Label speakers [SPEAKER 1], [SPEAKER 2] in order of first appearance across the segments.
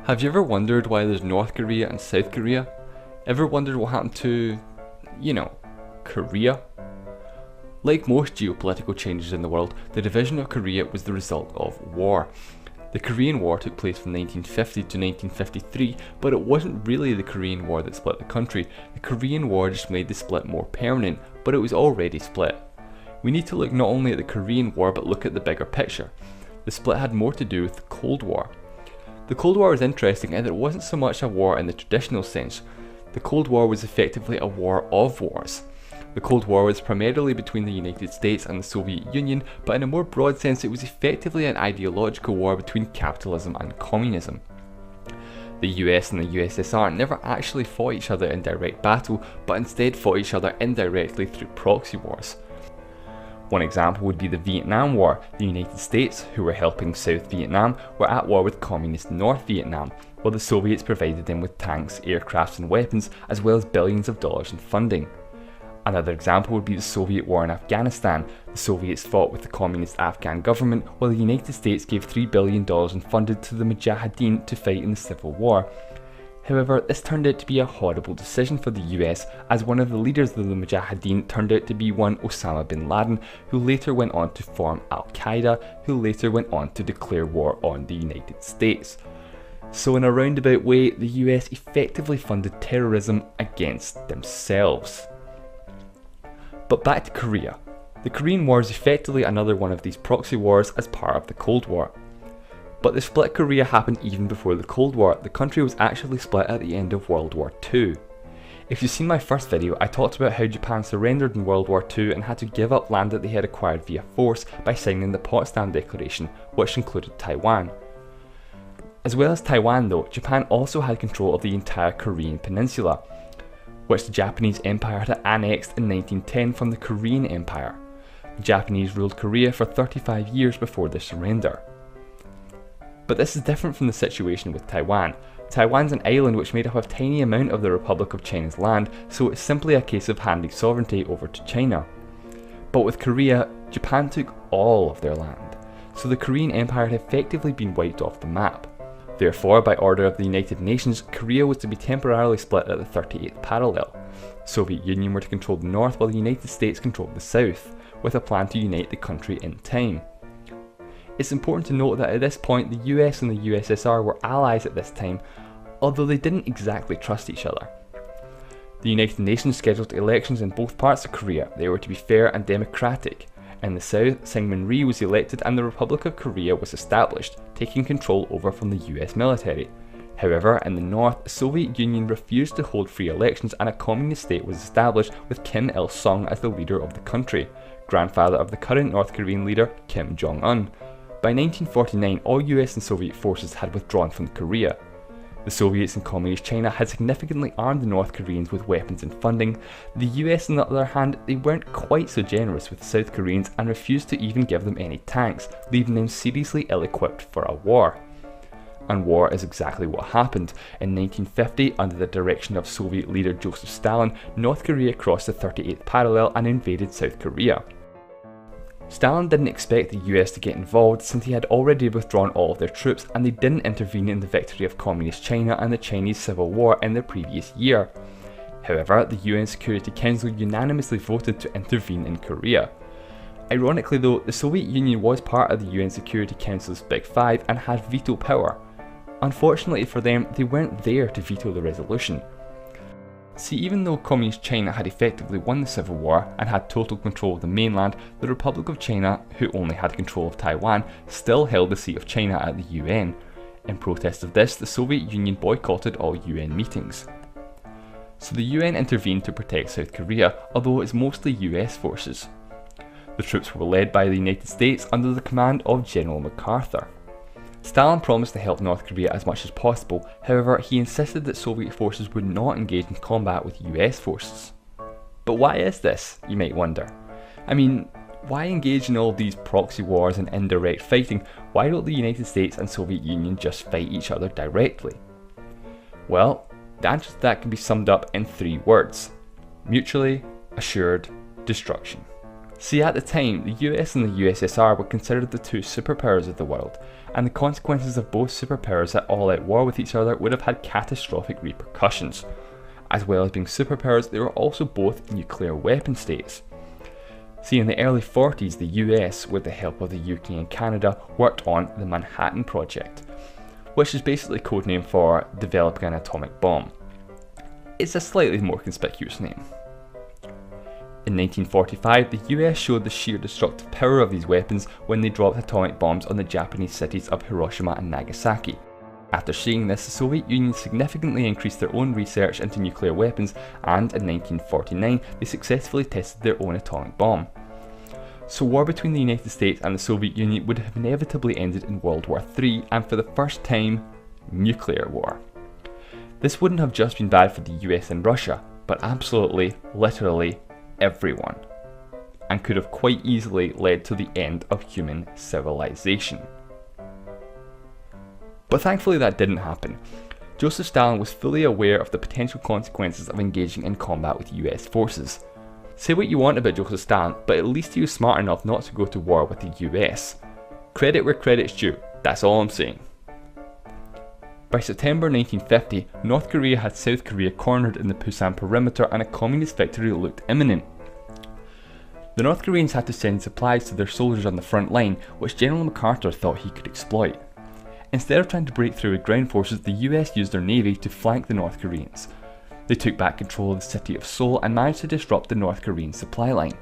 [SPEAKER 1] Have you ever wondered why there's North Korea and South Korea? Ever wondered what happened to, Korea? Like most geopolitical changes in the world, the division of Korea was the result of war. The Korean War took place from 1950 to 1953, but it wasn't really the Korean War that split the country. The Korean War just made the split more permanent, but it was already split. We need to look not only at the Korean War, but look at the bigger picture. The split had more to do with the Cold War. The Cold War was interesting in that it wasn't so much a war in the traditional sense. The Cold War was effectively a war of wars. The Cold War was primarily between the United States and the Soviet Union, but in a more broad sense it was effectively an ideological war between capitalism and communism. The US and the USSR never actually fought each other in direct battle, but instead fought each other indirectly through proxy wars. One example would be the Vietnam War. The United States, who were helping South Vietnam, were at war with communist North Vietnam, while the Soviets provided them with tanks, aircrafts and weapons, as well as billions of dollars in funding. Another example would be the Soviet war in Afghanistan. The Soviets fought with the communist Afghan government, while the United States gave $3 billion and funded to the Mujahideen to fight in the civil war. However, this turned out to be a horrible decision for the US, as one of the leaders of the Mujahideen turned out to be one Osama bin Laden, who later went on to form Al-Qaeda, who later went on to declare war on the United States. So in a roundabout way, the US effectively funded terrorism against themselves. But back to Korea. The Korean War is effectively another one of these proxy wars as part of the Cold War. But the split Korea happened even before the Cold War. The country was actually split at the end of World War II. If you've seen my first video, I talked about how Japan surrendered in World War II and had to give up land that they had acquired via force by signing the Potsdam Declaration, which included Taiwan. As well as Taiwan though, Japan also had control of the entire Korean peninsula, which the Japanese Empire had annexed in 1910 from the Korean Empire. The Japanese ruled Korea for 35 years before their surrender. But this is different from the situation with Taiwan. Taiwan's an island which made up a tiny amount of the Republic of China's land, so it's simply a case of handing sovereignty over to China. But with Korea, Japan took all of their land, so the Korean Empire had effectively been wiped off the map. Therefore, by order of the United Nations, Korea was to be temporarily split at the 38th parallel. The Soviet Union were to control the north while the United States controlled the south, with a plan to unite the country in time. It's important to note that at this point the US and the USSR were allies at this time, although they didn't exactly trust each other. The United Nations scheduled elections in both parts of Korea. They were to be fair and democratic. In the south, Syngman Rhee was elected and the Republic of Korea was established, taking control over from the US military. However, in the north, the Soviet Union refused to hold free elections and a communist state was established with Kim Il-sung as the leader of the country, grandfather of the current North Korean leader Kim Jong-un. By 1949, all US and Soviet forces had withdrawn from Korea. The Soviets and Communist China had significantly armed the North Koreans with weapons and funding. The US, on the other hand, they weren't quite so generous with the South Koreans and refused to even give them any tanks, leaving them seriously ill-equipped for a war. And war is exactly what happened. In 1950, under the direction of Soviet leader Joseph Stalin, North Korea crossed the 38th parallel and invaded South Korea. Stalin didn't expect the US to get involved since he had already withdrawn all of their troops and they didn't intervene in the victory of Communist China and the Chinese Civil War in the previous year. However, the UN Security Council unanimously voted to intervene in Korea. Ironically though, the Soviet Union was part of the UN Security Council's Big Five and had veto power. Unfortunately for them, they weren't there to veto the resolution. See, even though Communist China had effectively won the Civil War and had total control of the mainland, the Republic of China, who only had control of Taiwan, still held the seat of China at the UN. In protest of this, the Soviet Union boycotted all UN meetings. So the UN intervened to protect South Korea, although it's mostly US forces. The troops were led by the United States under the command of General MacArthur. Stalin promised to help North Korea as much as possible, however he insisted that Soviet forces would not engage in combat with US forces. But why is this, you might wonder? I mean, why engage in all these proxy wars and indirect fighting? Why don't the United States and Soviet Union just fight each other directly? Well, the answer to that can be summed up in 3 words: mutually assured destruction. See, at the time, the US and the USSR were considered the two superpowers of the world, and the consequences of both superpowers at all-out war with each other would have had catastrophic repercussions. As well as being superpowers, they were also both nuclear weapon states. See, in the early 40s, the US, with the help of the UK and Canada, worked on the Manhattan Project, which is basically codename for developing an atomic bomb. It's a slightly more conspicuous name. In 1945, the US showed the sheer destructive power of these weapons when they dropped atomic bombs on the Japanese cities of Hiroshima and Nagasaki. After seeing this, the Soviet Union significantly increased their own research into nuclear weapons, and in 1949 they successfully tested their own atomic bomb. So war between the United States and the Soviet Union would have inevitably ended in World War III, and for the first time, nuclear war. This wouldn't have just been bad for the US and Russia, but absolutely, literally, everyone, and could have quite easily led to the end of human civilization. But thankfully that didn't happen. Joseph Stalin was fully aware of the potential consequences of engaging in combat with US forces. Say what you want about Joseph Stalin, but at least he was smart enough not to go to war with the US. Credit where credit's due, that's all I'm saying. By September 1950, North Korea had South Korea cornered in the Pusan perimeter and a communist victory looked imminent. The North Koreans had to send supplies to their soldiers on the front line, which General MacArthur thought he could exploit. Instead of trying to break through with ground forces, the US used their navy to flank the North Koreans. They took back control of the city of Seoul and managed to disrupt the North Korean supply line.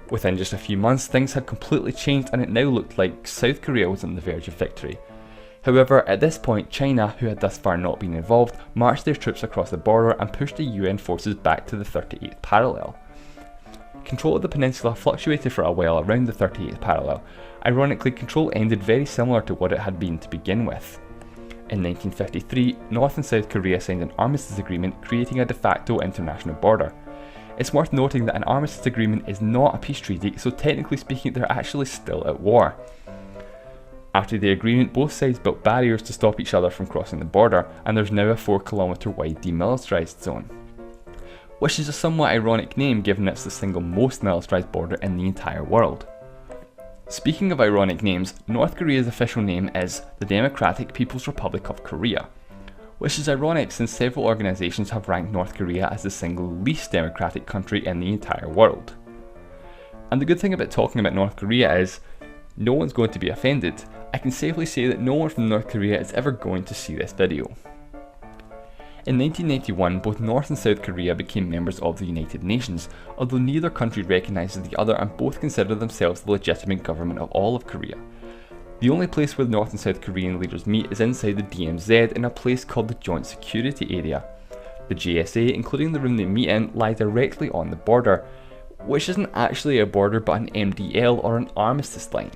[SPEAKER 1] Within just a few months, things had completely changed and it now looked like South Korea was on the verge of victory. However, at this point, China, who had thus far not been involved, marched their troops across the border and pushed the UN forces back to the 38th parallel. Control of the peninsula fluctuated for a while around the 38th parallel. Ironically, control ended very similar to what it had been to begin with. In 1953, North and South Korea signed an armistice agreement creating a de facto international border. It's worth noting that an armistice agreement is not a peace treaty, so technically speaking they're actually still at war. After the agreement, both sides built barriers to stop each other from crossing the border, and there's now a 4-kilometre wide demilitarised zone. Which is a somewhat ironic name given it's the single most militarised border in the entire world. Speaking of ironic names, North Korea's official name is the Democratic People's Republic of Korea, which is ironic since several organisations have ranked North Korea as the single least democratic country in the entire world. And the good thing about talking about North Korea is, no one's going to be offended. I can safely say that no one from North Korea is ever going to see this video. In 1991, both North and South Korea became members of the United Nations, although neither country recognises the other and both consider themselves the legitimate government of all of Korea. The only place where North and South Korean leaders meet is inside the DMZ in a place called the Joint Security Area. The JSA, including the room they meet in, lie directly on the border, which isn't actually a border but an MDL or an armistice line.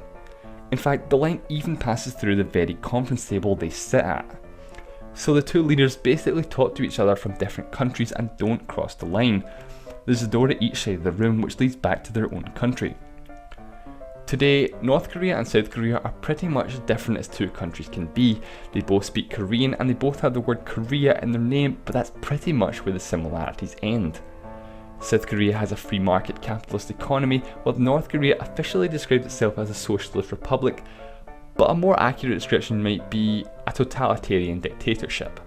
[SPEAKER 1] In fact, the line even passes through the very conference table they sit at. So the two leaders basically talk to each other from different countries and don't cross the line. There's a door at each side of the room which leads back to their own country. Today, North Korea and South Korea are pretty much as different as two countries can be. They both speak Korean and they both have the word Korea in their name, but that's pretty much where the similarities end. South Korea has a free market capitalist economy, while North Korea officially describes itself as a socialist republic, but a more accurate description might be a totalitarian dictatorship.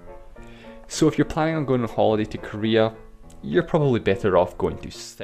[SPEAKER 1] So if you're planning on going on holiday to Korea, you're probably better off going to South.